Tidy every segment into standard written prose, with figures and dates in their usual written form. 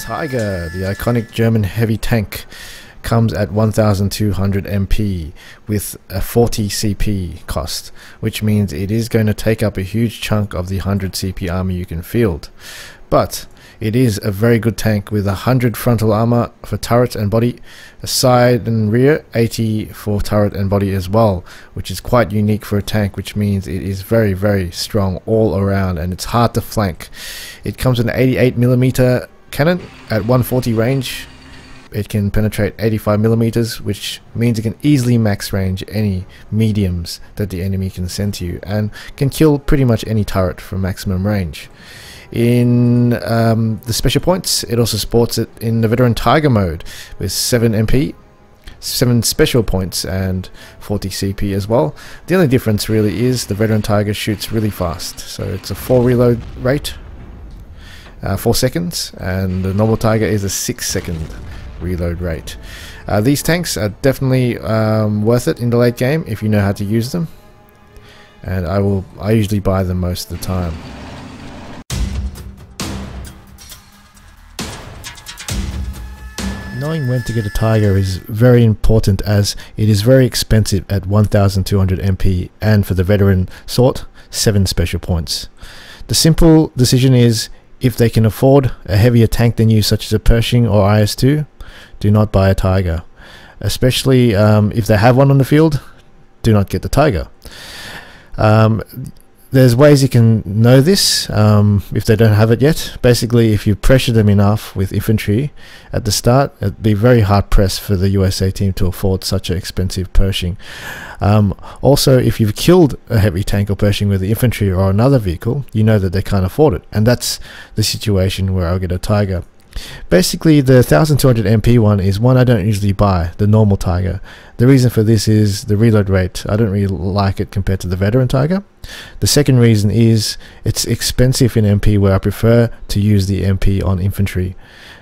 Tiger, the iconic German heavy tank, comes at 1200 MP with a 40 CP cost, which means it is going to take up a huge chunk of the 100 CP armor you can field. But it is a very good tank with 100 frontal armor for turret and body, a side and rear 80 for turret and body as well, which is quite unique for a tank, which means it is very strong all around and it's hard to flank. It comes with an 88mm cannon at 140 range. It can penetrate 85mm, which means it can easily max range any mediums that the enemy can send to you and can kill pretty much any turret from maximum range. In the special points, it also sports it in the Veteran Tiger mode with 7 MP, 7 special points and 40 CP as well. The only difference really is the Veteran Tiger shoots really fast, so it's a 4 reload rate, 4 seconds, and the normal Tiger is a 6-second reload rate. These tanks are definitely worth it in the late game if you know how to use them, and I usually buy them most of the time. Knowing when to get a Tiger is very important, as it is very expensive at 1200 MP and for the veteran sort 7 special points. The simple decision is, if they can afford a heavier tank than you, such as a Pershing or IS-2, do not buy a Tiger. Especially if they have one on the field, do not get the Tiger. There's ways you can know this if they don't have it yet. Basically, if you pressure them enough with infantry at the start, it'd be very hard pressed for the USA team to afford such an expensive Pershing. Also, if you've killed a heavy tank or Pershing with the infantry or another vehicle, you know that they can't afford it, and that's the situation where I'll get a Tiger. Basically, the 1200 MP one is one I don't usually buy, the normal Tiger. The reason for this is the reload rate. I don't really like it compared to the Veteran Tiger. The second reason is it's expensive in MP, where I prefer to use the MP on infantry,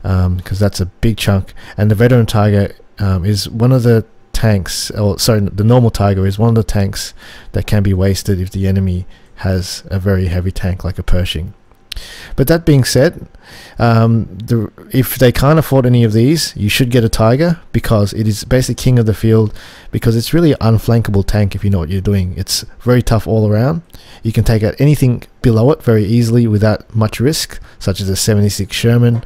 because that's a big chunk. And the Veteran Tiger is one of the tanks, or sorry, the normal Tiger is one of the tanks that can be wasted if the enemy has a very heavy tank like a Pershing. But that being said, if they can't afford any of these, you should get a Tiger, because it is basically king of the field, because it's really an unflankable tank if you know what you're doing. It's very tough all around. You can take out anything below it very easily without much risk, such as a 76 Sherman,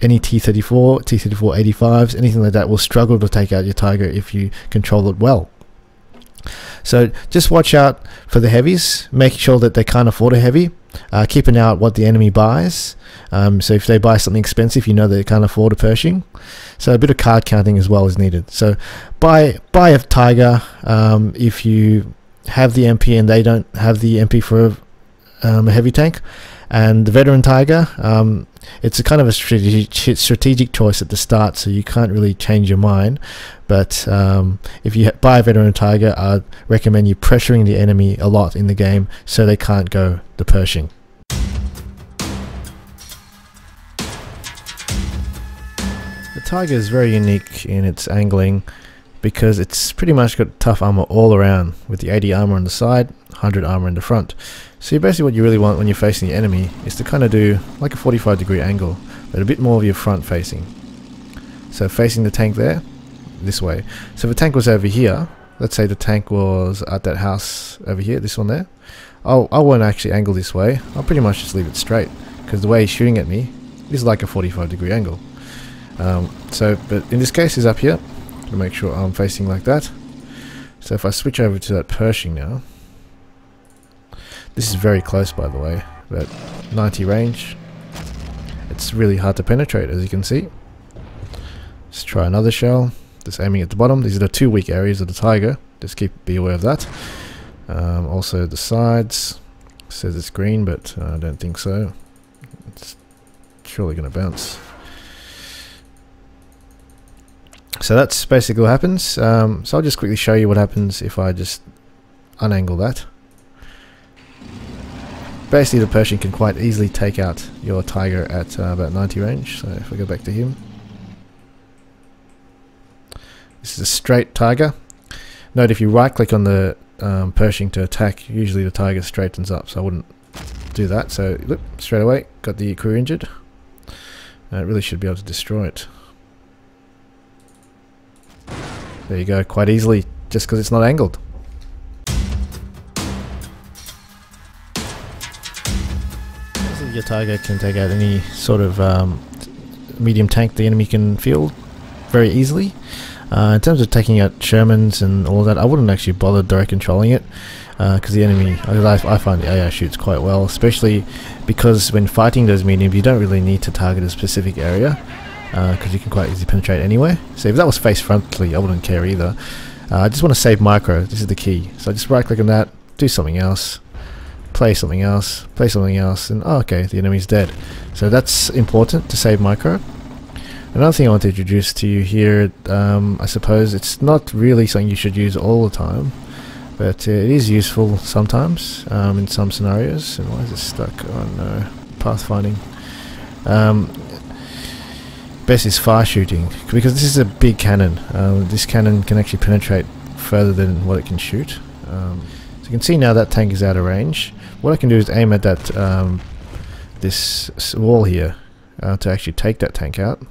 any T-34, T-34 85s, anything like that will struggle to take out your Tiger if you control it well. So just watch out for the heavies, make sure that they can't afford a heavy. Keep an eye out what the enemy buys. So if they buy something expensive, you know they can't afford a Pershing. So a bit of card counting as well is needed. So buy a Tiger if you have the MP and they don't have the MP for a heavy tank. And the Veteran Tiger, it's a kind of a strategic choice at the start, so you can't really change your mind. But if you buy a Veteran Tiger, I'd recommend you pressuring the enemy a lot in the game so they can't go the Pershing. The Tiger is very unique in its angling, because it's pretty much got tough armor all around, with the 80 armor on the side, 100 armor in the front. So basically what you really want when you're facing the enemy is to kind of do like a 45-degree angle, but a bit more of your front facing. So facing the tank there, this way. So if the tank was over here, let's say the tank was at that house over here, this one there, I won't actually angle this way. I'll pretty much just leave it straight, because the way he's shooting at me is like a 45-degree angle. But in this case he's up here, to make sure I'm facing like that. So if I switch over to that Pershing now, this is very close by the way, but 90 range, it's really hard to penetrate, as you can see. Let's try another shell, just aiming at the bottom. These are the 2 weak areas of the Tiger, just be aware of that. Also the sides, it says it's green, but I don't think so. It's surely going to bounce. So that's basically what happens. So I'll just quickly show you what happens if I just unangle that. Basically the Pershing can quite easily take out your Tiger at about 90 range. So if I go back to him, this is a straight Tiger. Note if you right click on the Pershing to attack, usually the Tiger straightens up, so I wouldn't do that. So look, straight away got the crew injured. It really should be able to destroy it. There you go, quite easily, just because it's not angled. Your Tiger can take out any sort of medium tank the enemy can field very easily. In terms of taking out Shermans and all that, I wouldn't actually bother direct controlling it, because the enemy, I find the AI shoots quite well, especially because when fighting those mediums you don't really need to target a specific area, because you can quite easily penetrate anywhere. So if that was face frontally, I wouldn't care either. I just want to save micro, this is the key. So I just right click on that, do something else, play something else, and oh, okay, the enemy's dead. So that's important to save micro. Another thing I want to introduce to you here, I suppose it's not really something you should use all the time, but it is useful sometimes in some scenarios. And why is it stuck? Oh no, pathfinding. Best is far shooting, because this is a big cannon. This cannon can actually penetrate further than what it can shoot. So you can see now that tank is out of range. What I can do is aim at that this wall here to actually take that tank out.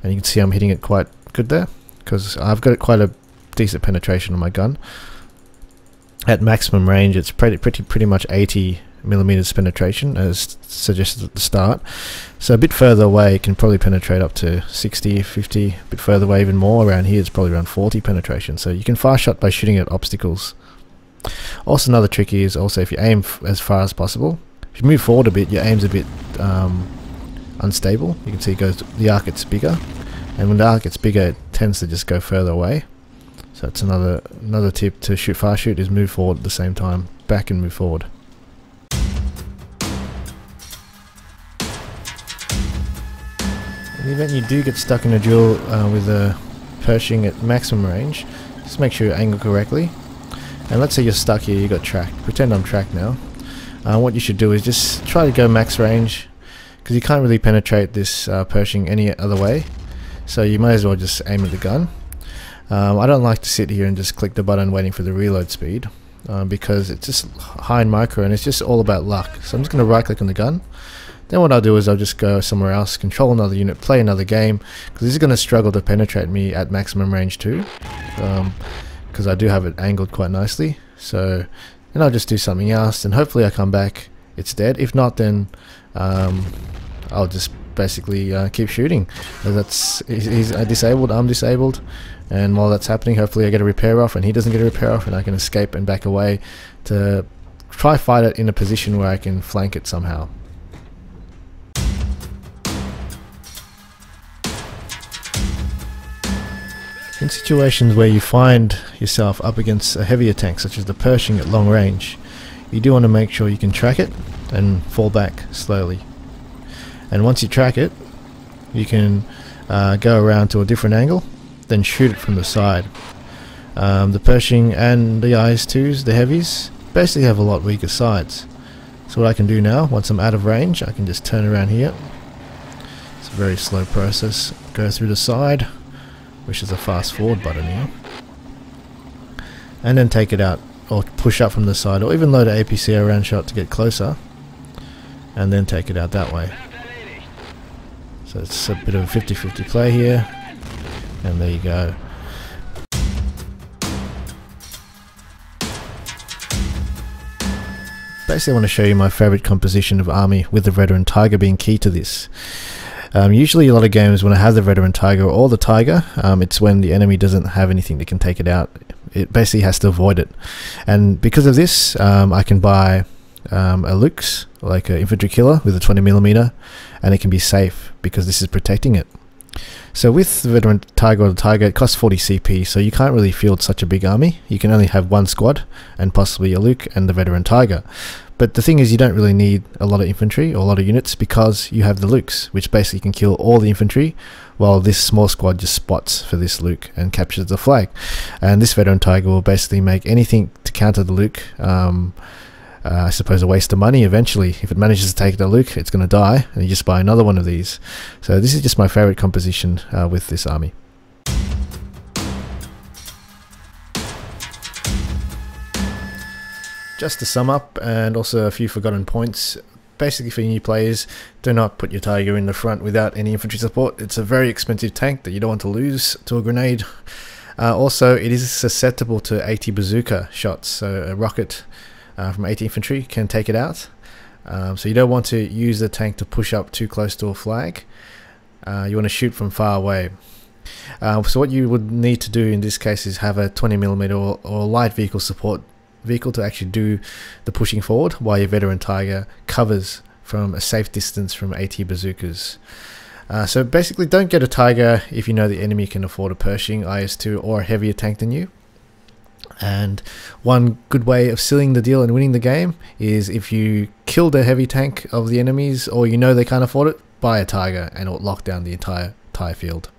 And you can see I'm hitting it quite good there, because I've got quite a decent penetration on my gun. At maximum range it's pretty much 80mm penetration as suggested at the start. So a bit further away it can probably penetrate up to 60, 50, a bit further away even more. Around here it's probably around 40 penetration. So you can far shot by shooting at obstacles. Also another trick is also if you aim as far as possible. If you move forward a bit, your aim's a bit unstable. You can see it goes, the arc gets bigger, and when the arc gets bigger it tends to just go further away. So that's another tip to shoot far shoot, is move forward at the same time, back and move forward. In the event you do get stuck in a duel with a Pershing at maximum range, just make sure you angle correctly. And let's say you're stuck here, you got tracked. Pretend I'm tracked now. What you should do is just try to go max range, because you can't really penetrate this Pershing any other way. So you might as well just aim at the gun. I don't like to sit here and just click the button waiting for the reload speed, because it's just high in micro and it's just all about luck. So I'm just going to right click on the gun. Then what I'll do is I'll just go somewhere else, control another unit, play another game, because this is going to struggle to penetrate me at maximum range too, because I do have it angled quite nicely. So then I'll just do something else, and hopefully I come back, it's dead. If not, then I'll just basically keep shooting. He's disabled, I'm disabled, and while that's happening hopefully I get a repair off and he doesn't get a repair off, and I can escape and back away to try fight it in a position where I can flank it somehow. In situations where you find yourself up against a heavier tank such as the Pershing at long range, you do want to make sure you can track it and fall back slowly. And once you track it, you can go around to a different angle, then shoot it from the side. The Pershing and the IS-2s, the heavies, basically have a lot weaker sides. So what I can do now, once I'm out of range, I can just turn around here. It's a very slow process. Go through the side, which is a fast forward button here, and then take it out, or push up from the side, or even load an APC round shot to get closer, and then take it out that way. So it's a bit of a 50-50 play here, and there you go. Basically I want to show you my favourite composition of army, with the Veteran Tiger being key to this. Usually a lot of games when I have the Veteran Tiger or the Tiger, it's when the enemy doesn't have anything that can take it out. It basically has to avoid it. And because of this, I can buy a Lux, like an infantry killer with a 20mm, and it can be safe because this is protecting it. So with the Veteran Tiger or the Tiger, it costs 40 CP, so you can't really field such a big army. You can only have one squad, and possibly a Luke and the Veteran Tiger. But the thing is, you don't really need a lot of infantry or a lot of units, because you have the Lukes, which basically can kill all the infantry, while this small squad just spots for this Luke and captures the flag. And this Veteran Tiger will basically make anything to counter the Luke, I suppose, a waste of money eventually. If it manages to take the Luke, it's going to die, and you just buy another one of these. So this is just my favourite composition with this army. Just to sum up, and also a few forgotten points, basically for new players, do not put your Tiger in the front without any infantry support. It's a very expensive tank that you don't want to lose to a grenade. Also, it is susceptible to 80 bazooka shots, so a rocket from 80 infantry can take it out. So you don't want to use the tank to push up too close to a flag. You want to shoot from far away. So what you would need to do in this case is have a 20mm or light vehicle support vehicle to actually do the pushing forward, while your veteran Tiger covers from a safe distance from 80 bazookas. So basically, don't get a Tiger if you know the enemy can afford a Pershing, IS-2 or a heavier tank than you. And one good way of sealing the deal and winning the game is if you kill the heavy tank of the enemies, or you know they can't afford it, buy a Tiger and it'll lock down the entire field.